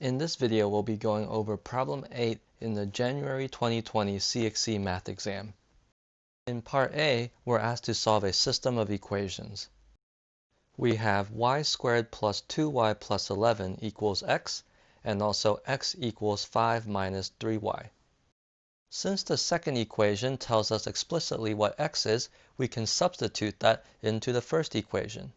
In this video, we'll be going over problem 8 in the January 2020 CXC Math exam. In part A, we're asked to solve a system of equations. We have y squared plus 2y plus 11 equals x, and also x equals 5 minus 3y. Since the second equation tells us explicitly what x is, we can substitute that into the first equation.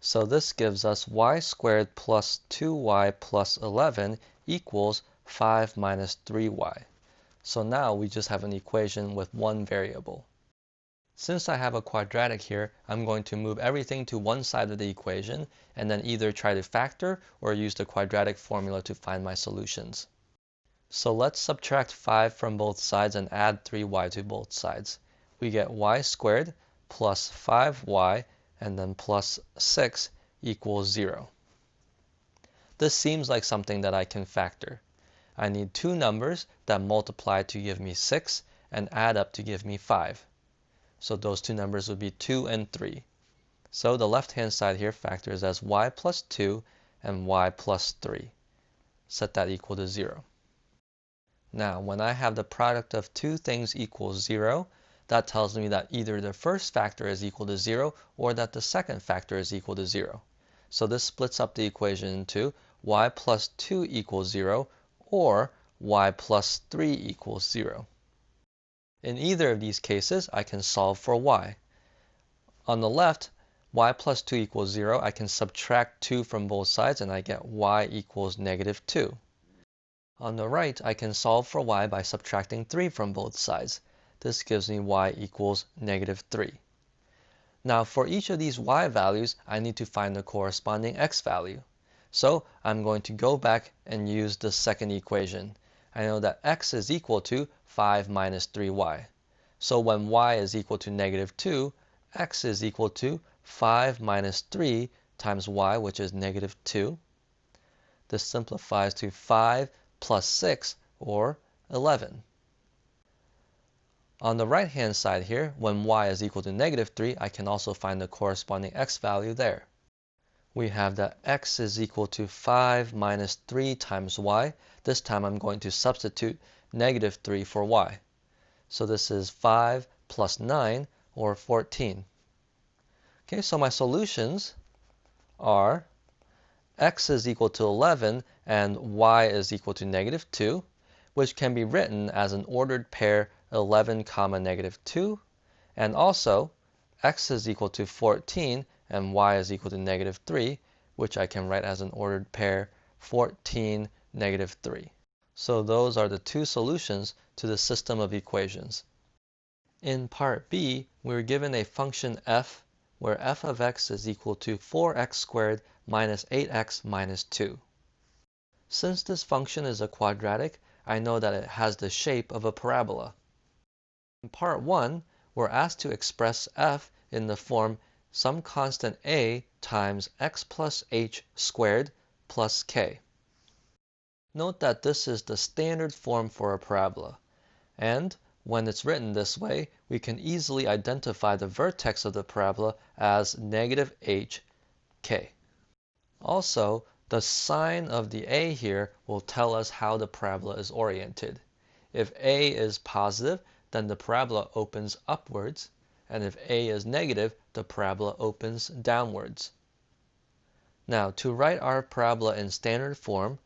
So this gives us y squared plus 2y plus 11 equals 5 minus 3y. So now we just have an equation with one variable. Since I have a quadratic here, I'm going to move everything to one side of the equation and then either try to factor or use the quadratic formula to find my solutions. So let's subtract 5 from both sides and add 3y to both sides. We get y squared plus 5y and then plus 6 equals 0. This seems like something that I can factor. I need two numbers that multiply to give me 6 and add up to give me 5. So those two numbers would be 2 and 3. So the left-hand side here factors as y plus 2 and y plus 3. Set that equal to 0. Now, when I have the product of two things equals 0, that tells me that either the first factor is equal to 0 or that the second factor is equal to 0. So this splits up the equation into y plus 2 equals 0 or y plus 3 equals 0. In either of these cases, I can solve for y. On the left, y plus 2 equals 0. I can subtract 2 from both sides and I get y equals negative 2. On the right, I can solve for y by subtracting 3 from both sides. This gives me y equals negative 3. Now, for each of these y values, I need to find the corresponding x value. So I'm going to go back and use the second equation. I know that x is equal to 5 minus 3y. So when y is equal to negative 2, x is equal to 5 minus 3 times y, which is negative 2. This simplifies to 5 plus 6, or 11. On the right-hand side here, when y is equal to negative 3, I can also find the corresponding x value there. We have that x is equal to 5 minus 3 times y. This time I'm going to substitute negative 3 for y. So this is 5 plus 9, or 14. Okay, so my solutions are x is equal to 11 and y is equal to negative 2, which can be written as an ordered pair 11 comma negative 2, and also x is equal to 14 and y is equal to negative 3, which I can write as an ordered pair 14, negative 3. So those are the two solutions to the system of equations. In part B, we're given a function f where f of x is equal to 4x squared minus 8x minus 2. Since this function is a quadratic, I know that it has the shape of a parabola. In part 1, we're asked to express f in the form some constant a times x plus h squared plus k. Note that this is the standard form for a parabola, and when it's written this way, we can easily identify the vertex of the parabola as negative h, k. Also, the sign of the a here will tell us how the parabola is oriented. If a is positive, then the parabola opens upwards, and if a is negative, the parabola opens downwards. Now, to write our parabola in standard form,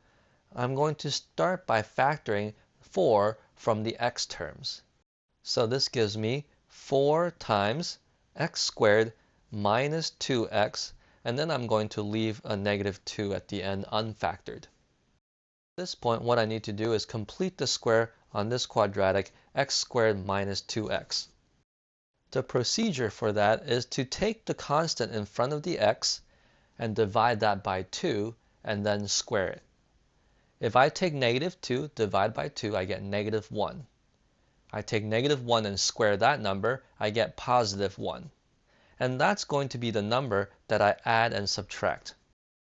I'm going to start by factoring 4 from the x terms. So this gives me 4 times x squared minus 2x, and then I'm going to leave a negative 2 at the end unfactored. At this point, what I need to do is complete the square on this quadratic x squared minus 2x. The procedure for that is to take the constant in front of the x and divide that by 2 and then square it. If I take negative 2, divide by 2, I get negative 1. I take negative 1 and square that number, I get positive 1. And that's going to be the number that I add and subtract.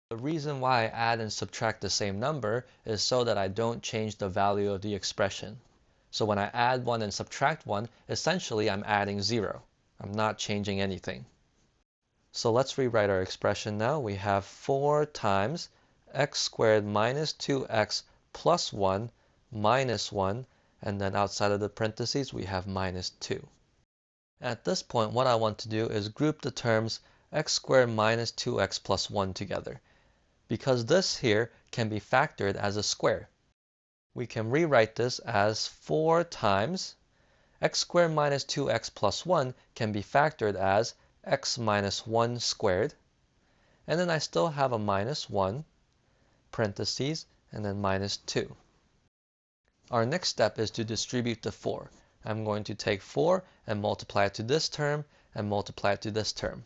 The reason why I add and subtract the same number is so that I don't change the value of the expression. So when I add 1 and subtract 1, essentially I'm adding 0. I'm not changing anything. So let's rewrite our expression now. We have 4 times x squared minus 2x plus 1 minus 1, and then outside of the parentheses we have minus 2. At this point, what I want to do is group the terms x squared minus 2x plus 1 together, because this here can be factored as a square. We can rewrite this as 4 times x squared minus 2x plus 1 can be factored as x minus 1 squared, and then I still have a minus 1, parentheses, and then minus 2. Our next step is to distribute the 4. I'm going to take 4 and multiply it to this term and multiply it to this term.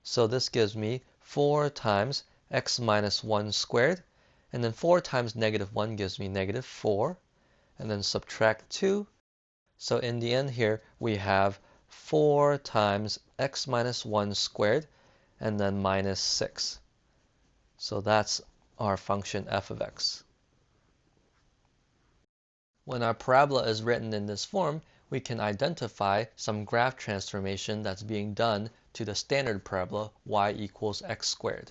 So this gives me 4 times x minus 1 squared, and then 4 times negative 1 gives me negative 4, and then subtract 2. So in the end here we have 4 times x minus 1 squared, and then minus 6. So that's our function f of x. When our parabola is written in this form, we can identify some graph transformation that's being done to the standard parabola y equals x squared.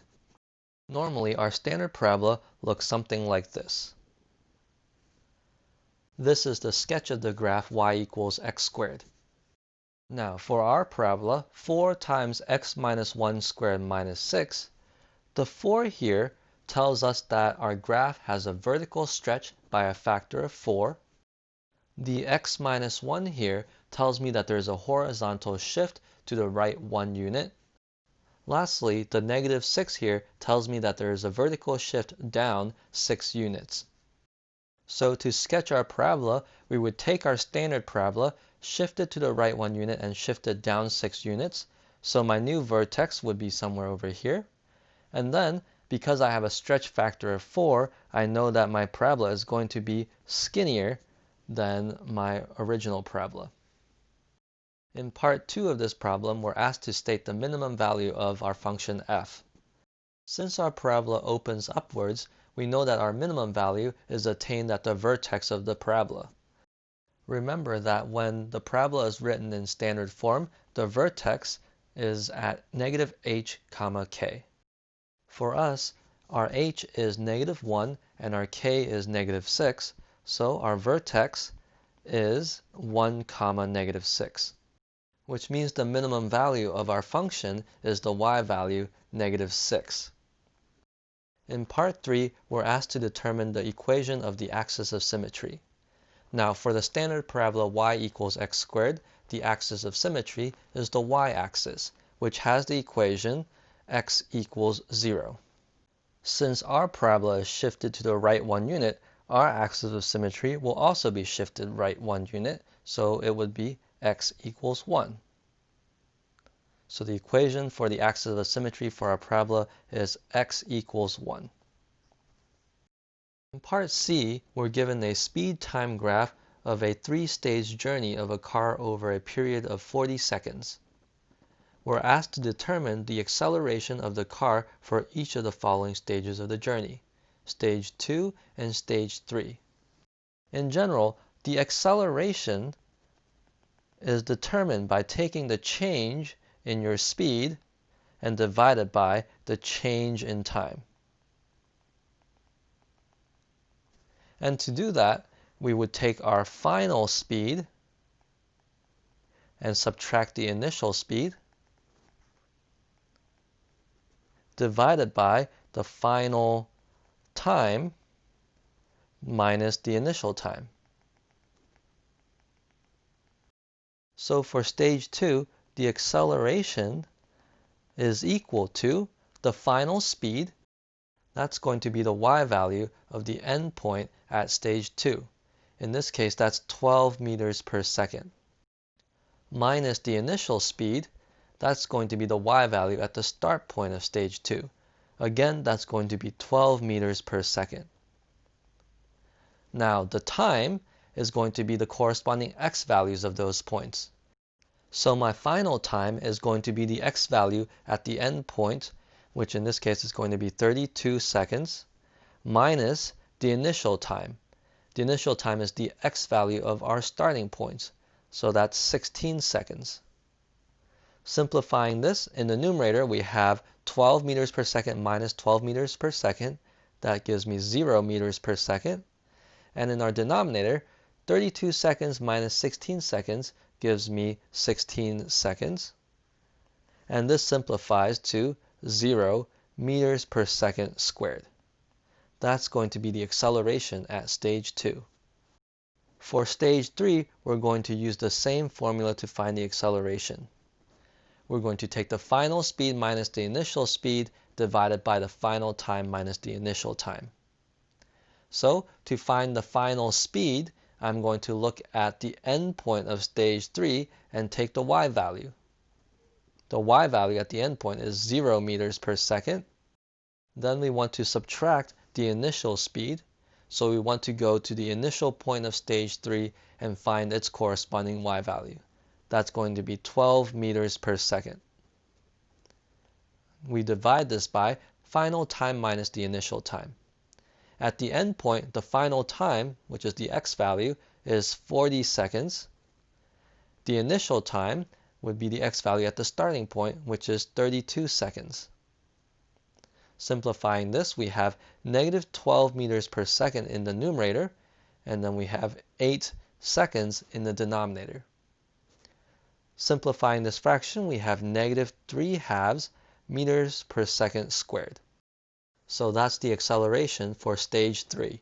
Normally, our standard parabola looks something like this. This is the sketch of the graph y equals x squared. Now, for our parabola, 4 times x minus 1 squared minus 6, the 4 here tells us that our graph has a vertical stretch by a factor of 4. The x minus 1 here tells me that there's a horizontal shift to the right 1 unit. Lastly, the negative 6 here tells me that there is a vertical shift down 6 units. So to sketch our parabola, we would take our standard parabola, shift it to the right 1 unit, and shift it down 6 units. So my new vertex would be somewhere over here. And then, because I have a stretch factor of 4, I know that my parabola is going to be skinnier than my original parabola. In part 2 of this problem, we're asked to state the minimum value of our function f. Since our parabola opens upwards, we know that our minimum value is attained at the vertex of the parabola. Remember that when the parabola is written in standard form, the vertex is at negative h comma k. For us, our h is negative 1 and our k is negative 6, so our vertex is 1 comma negative 6, which means the minimum value of our function is the y value negative 6. In part 3, we're asked to determine the equation of the axis of symmetry. Now, for the standard parabola y equals x squared, the axis of symmetry is the y-axis, which has the equation x equals 0. Since our parabola is shifted to the right 1 unit, our axis of symmetry will also be shifted right 1 unit, so it would be x equals 1. So the equation for the axis of symmetry for our parabola is x equals 1. In part C, we're given a speed-time graph of a 3-stage journey of a car over a period of 40 seconds. We're asked to determine the acceleration of the car for each of the following stages of the journey, stage 2 and stage 3. In general, the acceleration is determined by taking the change in your speed and divided by the change in time. And to do that, we would take our final speed and subtract the initial speed divided by the final time minus the initial time. So for stage 2, the acceleration is equal to the final speed. That's going to be the y value of the end point at stage 2. In this case, that's 12 meters per second. Minus the initial speed, that's going to be the y value at the start point of stage 2. Again, that's going to be 12 meters per second. Now, the time is going to be the corresponding x values of those points. So my final time is going to be the x value at the end point, which in this case is going to be 32 seconds, minus the initial time. The initial time is the x value of our starting points, so that's 16 seconds. Simplifying this, in the numerator we have 12 meters per second minus 12 meters per second, That gives me 0 meters per second. And in our denominator, 32 seconds minus 16 seconds gives me 16 seconds. And this simplifies to 0 meters per second squared. That's going to be the acceleration at stage 2. For stage 3, we're going to use the same formula to find the acceleration. We're going to take the final speed minus the initial speed divided by the final time minus the initial time. So to find the final speed, I'm going to look at the endpoint of stage 3 and take the y value. The y value at the endpoint is 0 meters per second. Then we want to subtract the initial speed. So we want to go to the initial point of stage 3 and find its corresponding y value. That's going to be 12 meters per second. We divide this by final time minus the initial time. At the end point, the final time, which is the x value, is 40 seconds. The initial time would be the x value at the starting point, which is 32 seconds. Simplifying this, we have negative 12 meters per second in the numerator, and then we have 8 seconds in the denominator. Simplifying this fraction, we have negative 3/2 meters per second squared. So that's the acceleration for stage 3.